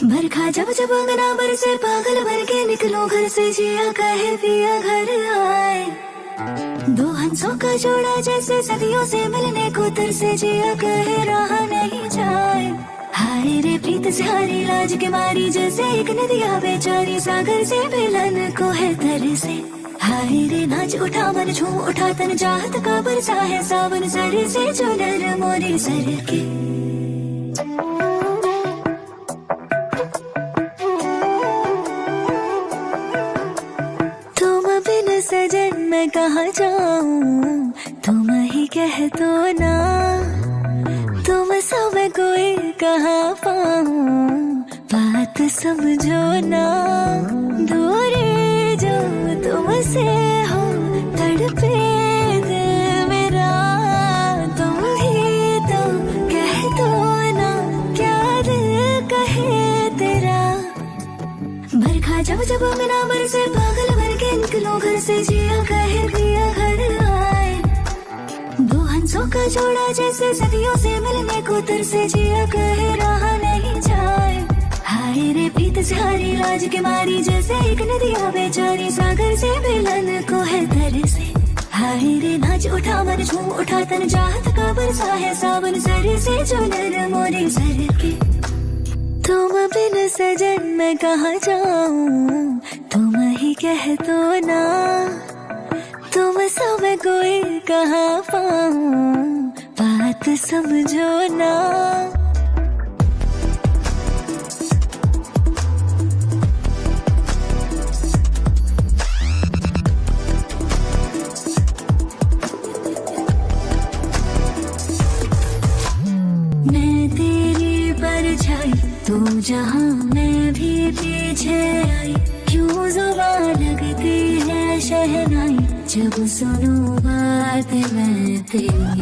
बरखा जब जब अंगना बरसे पागल भर के निकलो घर से जिया कहे पिया घर आए। दो हंसों का जोड़ा जैसे सदियों से मिलने को तरसे जिया कहे राह नहीं जाए। हाय रे प्रीत से हारी लाज के मारी जैसे एक नदिया बेचारी सागर से मिलन को है तरसे। हाय रे नाच उठा मन झूम उठा तन चाहत का बरसा है सावन सर से चुनर मोरी सर के। सजन मैं कहाँ जाऊँ तुम ही कह दो ना। तुम सब कोई कहाँ पाऊँ बात समझो ना। दूरी जो तुमसे हो तड़पे दिल मेरा। तुम ही तो कह दो ना क्या दिल कहे तेरा। बरखा जब जब अंगना बरसे पागल भर के निकलो घर से जिया कहे पिया घर आए। दो हंसों का जोड़ा जैसे सदियों से मिलने को तरसे जिया कहे राह नहीं जाए। हाय रे प्रीत से हारी लाज के मारी जैसे एक नदिया बेचारी सागर से मिलन को है तरसे। हाय रे नाच उठा मन झूम उठा तन चाहत का बरसा है सावन सर से चुनर मोरी सर के। तुम बिन सजन मैं कहाँ जाऊँ तुम ही कह दो ना। तुम सब कोई कहाँ पाऊँ बात समझो ना। मैं तेरी परछाई तू जहाँ मैं भी पीछे आई। क्यों जुबान लगती है शहनाई जब सुनूं बात मैं तेरी।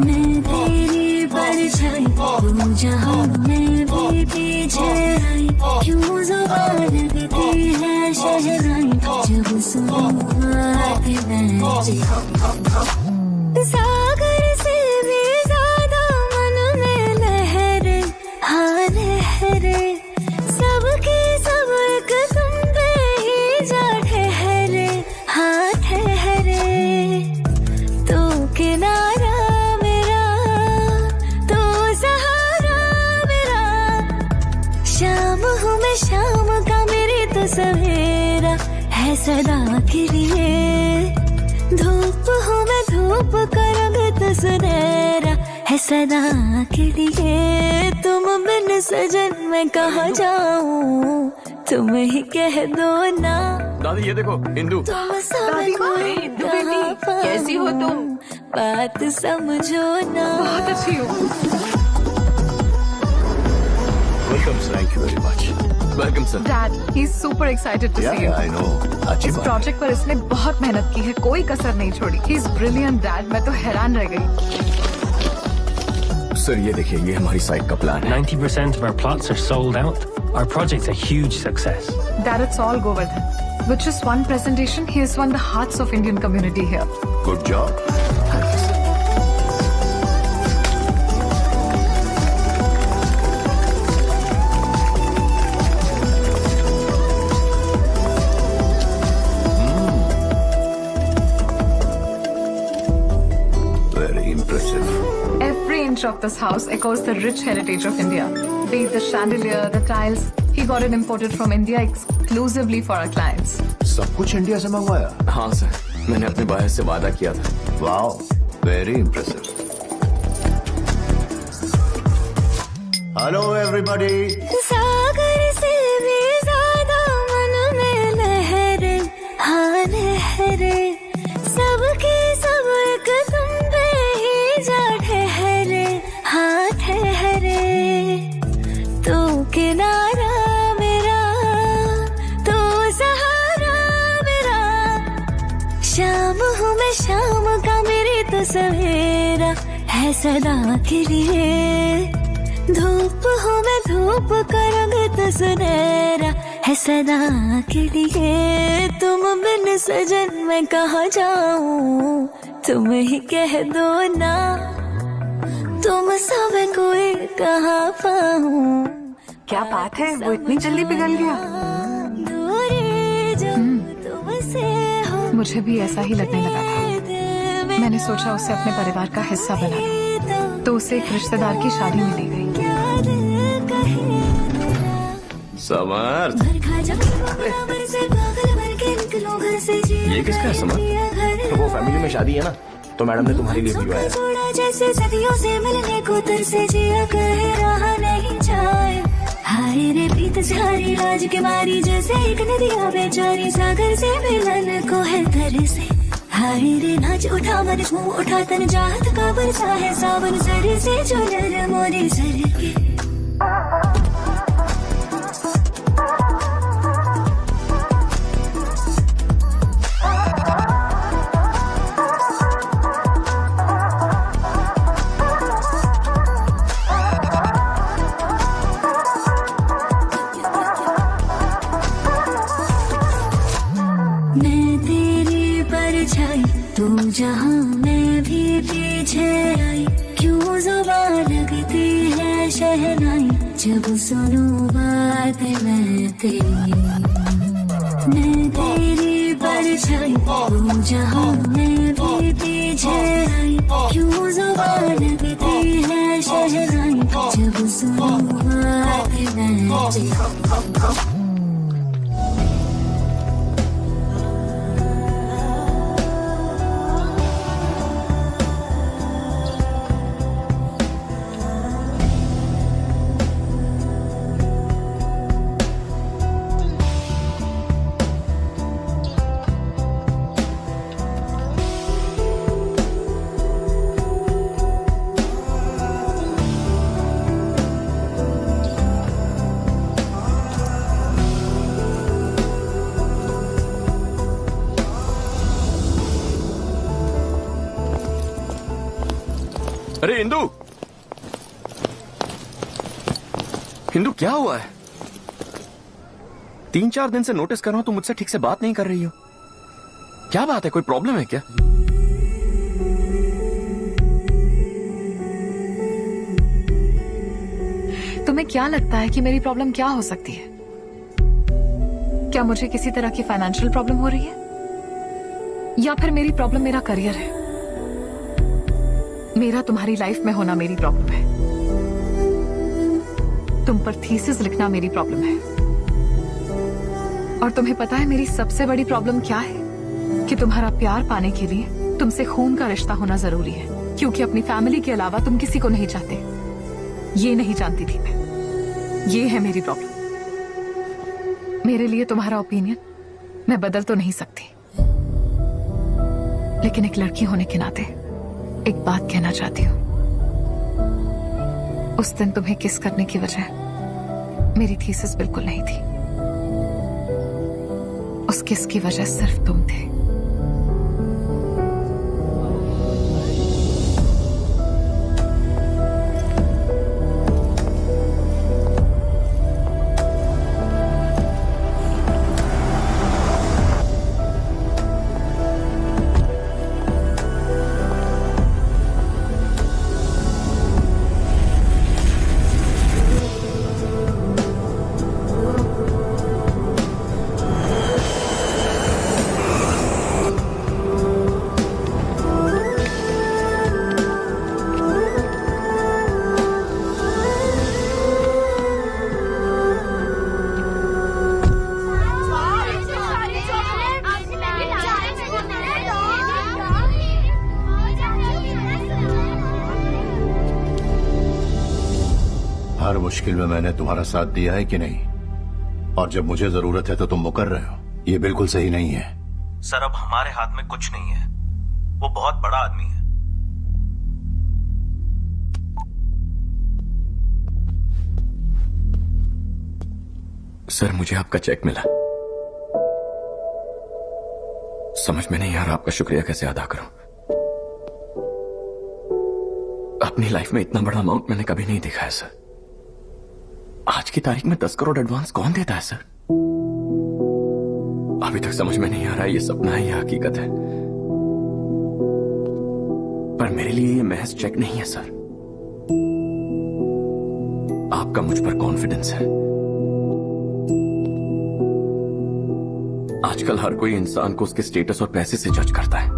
मैं तेरी परछाई तू जहाँ मैं भी पीछे आई। क्यों जुबान लगती है शहनाई जब सुनूं बात मैं तेरी। सागर से भी ज्यादा मन में लहरे हाँ लहरे। सबके सब एक तुम पे ही जा ठहरे हाँ ठहरे। तो किनारा मेरा तो सहारा मेरा। शाम हूँ मैं शाम का मेरी तो सवेरा है सदा के लिए। धूप हूँ मैं धूप का रंग तो सुनहरा है सदा के लिए। तुम बिन सजन मैं कहाँ जाऊँ तुम ही कह दो ना। दादी ये देखो इंदु। तुम सब कोई कहाँ पाऊँ कैसी हो तुम? बात समझो ना। बहुत अच्छी हो। Welcome sir. Thank you very much. Welcome sir. Dad, he's super excited to see you. I know. अच्छी इस बात प्रोजेक्ट पर इसने बहुत मेहनत की है, कोई कसर नहीं छोड़ी। He's brilliant, Dad. मैं तो हैरान रह गई। सर ये देखिए ये हमारी साइट का प्लान है। 90% of our plots are sold out. Our project's a huge success. Dad, it's all Govardhan. With just one presentation, he has won the hearts of Indian community here. Good job. Very impressive. Every inch of this house echoes the rich heritage of India. Be it the chandelier, the tiles, he got it imported from India exclusively for our clients. सब कुछ India से मंगवाया? हाँ sir, मैंने अपने बायस से वादा किया था। Wow, very impressive. Hello everybody. सागर से भी ज्यादा मन में लहरे हाँ लहरे। सबके सब एक तुम पे ही जा ठहरे हाँ ठहरे। तो किनारा मेरा तो सहारा मेरा। शाम हूँ मैं शाम का मेरी तो सवेरा है सदा के लिए। धूप हूँ मैं धूप का रंग तो सुनहरा है सदा के लिए। तुम बिन सजन मैं कहाँ जाऊँ तुम ही कह दो ना। तुम सब कोई कहाँ पाऊँ क्या बात है, वो इतनी जल्दी पिघल गया? दूरी जो तुमसे हो, मुझे भी ऐसा ही लगने लगा था। मैंने सोचा उसे अपने परिवार का हिस्सा बना लूं, तो उसे एक रिश्तेदार की शादी में ले गई। क्या दिल कहे समर्थ, घर खा जाओ बराबर से पागल भर के निकलो घर से जी। ये किसका है समर्थ? तो वो फैमिली में शादी है ना, तो मैडम ने तुम्हारे लिए भिजवाया है। छोड़ा जैसे सदियों से मिलने को तरसे जिया कहे रहा नहीं जाए। हाय रे प्रीत से हारी राज के मारी जैसे एक नदिया बेचारी सागर से मिलन को है तरसे। हाय रे नाच उठा मन मुंह उठा तन चाहत का बरसा है सावन सर से जो नर मोरे सर के। मैं तेरी परछाई तू जहाँ मैं भी पीछे आई। क्यों जुबान लगती है शहनाई जब सुनूं बात मैं तेरी। मैं तेरी परछाई तू जहाँ मैं भी पीछे आई। क्यों जुबान लगती है शहनाई जब सुनूं बात मैं तेरी। अरे इंदु, इंदु क्या हुआ है? 3-4 दिन से नोटिस कर रहा हूं तुम मुझसे ठीक से बात नहीं कर रही हो। क्या बात है, कोई प्रॉब्लम है क्या? तुम्हें क्या लगता है कि मेरी प्रॉब्लम क्या हो सकती है? क्या मुझे किसी तरह की फाइनेंशियल प्रॉब्लम हो रही है, या फिर मेरी प्रॉब्लम मेरा करियर है? मेरा तुम्हारी लाइफ में होना मेरी प्रॉब्लम है। तुम पर थीसिस लिखना मेरी प्रॉब्लम है। और तुम्हें पता है मेरी सबसे बड़ी प्रॉब्लम क्या है? कि तुम्हारा प्यार पाने के लिए तुमसे खून का रिश्ता होना जरूरी है, क्योंकि अपनी फैमिली के अलावा तुम किसी को नहीं चाहते। ये नहीं जानती थी मैं। ये है मेरी प्रॉब्लम। मेरे लिए तुम्हारा ओपिनियन मैं बदल तो नहीं सकती, लेकिन एक लड़की होने के नाते एक बात कहना चाहती हूँ। उस दिन तुम्हें किस करने की वजह मेरी थीसिस बिल्कुल नहीं थी। उस किस की वजह सिर्फ तुम थे। हर मुश्किल में मैंने तुम्हारा साथ दिया है कि नहीं? और जब मुझे जरूरत है तो तुम मुकर रहे हो। ये बिल्कुल सही नहीं है। सर, अब हमारे हाथ में कुछ नहीं है। वो बहुत बड़ा आदमी है। सर, मुझे आपका चेक मिला। समझ में नहीं आ रहा आपका शुक्रिया कैसे अदा करूं। अपनी लाइफ में इतना बड़ा अमाउंट मैंने कभी नहीं देखा है सर। आज की तारीख में 10 करोड़ एडवांस कौन देता है सर? अभी तक समझ में नहीं आ रहा ये सपना है या हकीकत है। पर मेरे लिए ये महज चेक नहीं है सर। आप आपका मुझ पर कॉन्फिडेंस है। आजकल हर कोई इंसान को उसके स्टेटस और पैसे से जज करता है,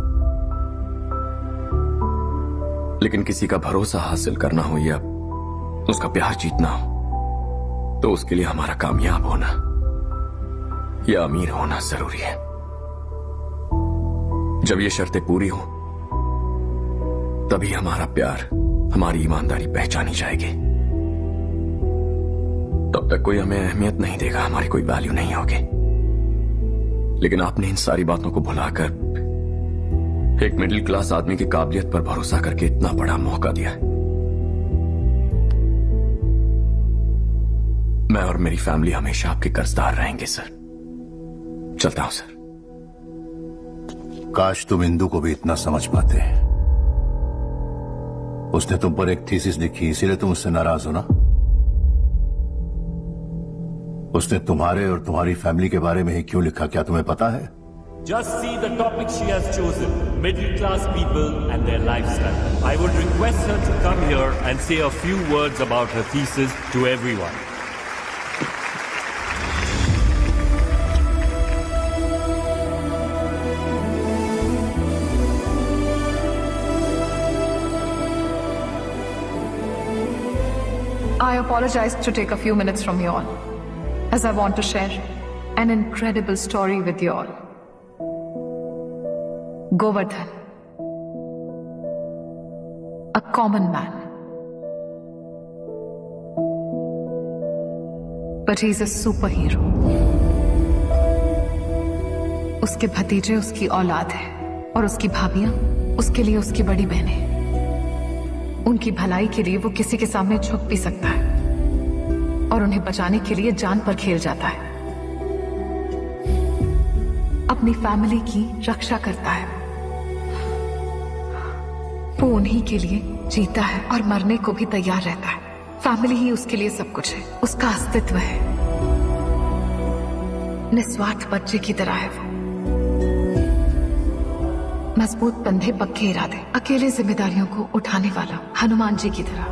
लेकिन किसी का भरोसा हासिल करना हो या उसका प्यार जीतना हो तो उसके लिए हमारा कामयाब होना या अमीर होना जरूरी है। जब ये शर्तें पूरी हो तभी हमारा प्यार, हमारी ईमानदारी पहचानी जाएगी। तब तक कोई हमें अहमियत नहीं देगा, हमारी कोई वैल्यू नहीं होगी। लेकिन आपने इन सारी बातों को भुलाकर एक मिडिल क्लास आदमी की काबिलियत पर भरोसा करके इतना बड़ा मौका दिया। मैं और मेरी फैमिली हमेशा आपके कर्जदार रहेंगे सर। चलता हूं सर। काश तुम इंदु को भी इतना समझ पाते। उसने तुम पर एक थीसिस लिखी, इसीलिए तुम उससे नाराज हो ना। उसने तुम्हारे और तुम्हारी फैमिली के बारे में ही क्यों लिखा, क्या तुम्हें पता है? Just see the topic she has chosen, middle class people and their lifestyle. I would request her to come here and say a few words about her thesis to everyone. I apologize to take a few minutes from you all, as I want to share an incredible story with you all. Govardhan, a common man, but he's a superhero. उसके भतीजे उसकी औलाद है और उसकी भाभियां उसके लिए उसकी बड़ी बहनें। उनकी भलाई के लिए वो किसी के सामने झुक भी सकता है और उन्हें बचाने के लिए जान पर खेल जाता है। अपनी फैमिली की रक्षा करता है। वो उन्हीं के लिए जीता है और मरने को भी तैयार रहता है। फैमिली ही उसके लिए सब कुछ है, उसका अस्तित्व है। निस्वार्थ बच्चे की तरह है वो। मजबूत कंधे, पक्के इरादे, अकेले जिम्मेदारियों को उठाने वाला हनुमान जी की तरह।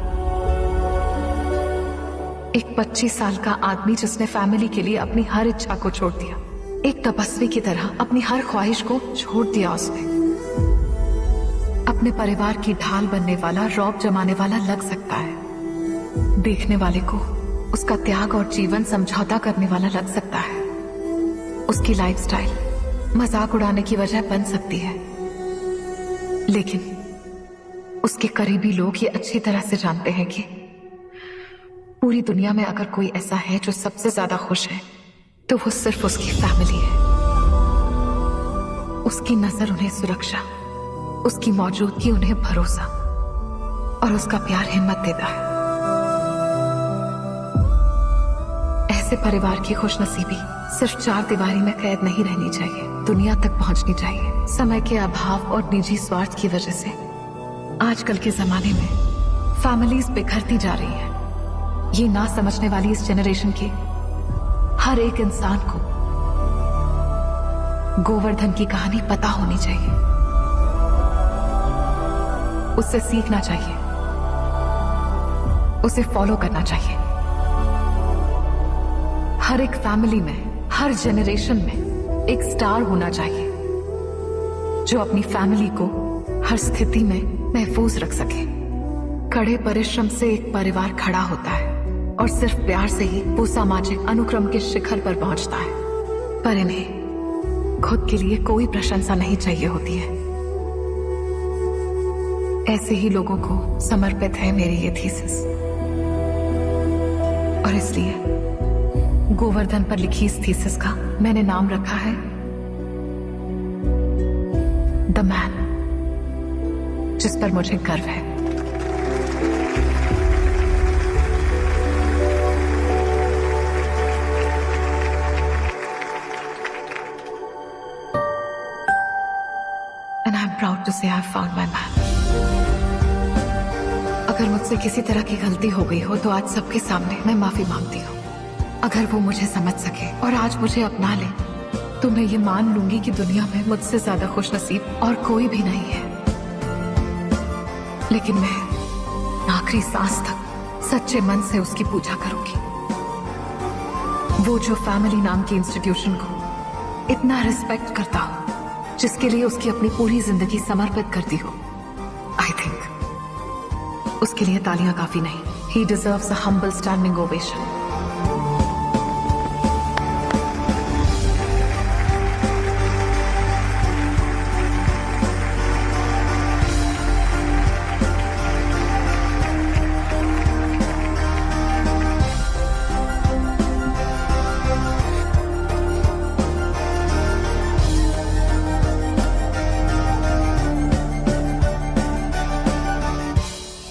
एक 25 साल का आदमी जिसने फैमिली के लिए अपनी हर इच्छा को छोड़ दिया। एक तपस्वी की तरह अपनी हर ख्वाहिश को छोड़ दिया उसने। अपने परिवार की ढाल बनने वाला, रौब जमाने वाला लग सकता है। देखने वाले को उसका त्याग और जीवन समझौता करने वाला लग सकता है। उसकी लाइफस्टाइल मजाक उड़ाने की वजह बन सकती है, लेकिन उसके करीबी लोग ये अच्छी तरह से जानते हैं कि पूरी दुनिया में अगर कोई ऐसा है जो सबसे ज्यादा खुश है तो वो सिर्फ उसकी फैमिली है। उसकी नजर उन्हें सुरक्षा, उसकी मौजूदगी उन्हें भरोसा और उसका प्यार हिम्मत देता है। ऐसे परिवार की खुशनसीबी सिर्फ 4 दीवारी में कैद नहीं रहनी चाहिए, दुनिया तक पहुंचनी चाहिए। समय के अभाव और निजी स्वार्थ की वजह से आजकल के जमाने में फैमिलीज बिखरती जा रही हैं। ये ना समझने वाली इस जनरेशन के हर एक इंसान को गोवर्धन की कहानी पता होनी चाहिए, उससे सीखना चाहिए, उसे फॉलो करना चाहिए। हर एक फैमिली में, हर जनरेशन में एक स्टार होना चाहिए जो अपनी फैमिली को हर स्थिति में महफूज रख सके। कड़े परिश्रम से एक परिवार खड़ा होता है और सिर्फ प्यार से ही वो सामाजिक अनुक्रम के शिखर पर पहुंचता है। पर इन्हें खुद के लिए कोई प्रशंसा नहीं चाहिए होती है। ऐसे ही लोगों को समर्पित है मेरी ये थीसिस, और इसलिए गोवर्धन पर लिखी इस थीसिस का मैंने नाम रखा है द मैन, जिस पर मुझे गर्व है। And I'm proud to say I've found my man. अगर मुझसे किसी तरह की गलती हो गई हो तो आज सबके सामने मैं माफी मांगती हूँ। अगर वो मुझे समझ सके और आज मुझे अपना ले तो मैं ये मान लूंगी कि दुनिया में मुझसे ज्यादा खुशनसीब और कोई भी नहीं है। लेकिन मैं आखिरी सांस तक सच्चे मन से उसकी पूजा करूंगी। वो जो फैमिली नाम के इंस्टीट्यूशन को इतना रिस्पेक्ट करता हो, जिसके लिए उसकी अपनी पूरी जिंदगी समर्पित करती हो, आई थिंक उसके लिए तालियां काफी नहीं। ही deserves a humble standing ovation.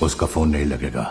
उसका फोन नहीं लगेगा।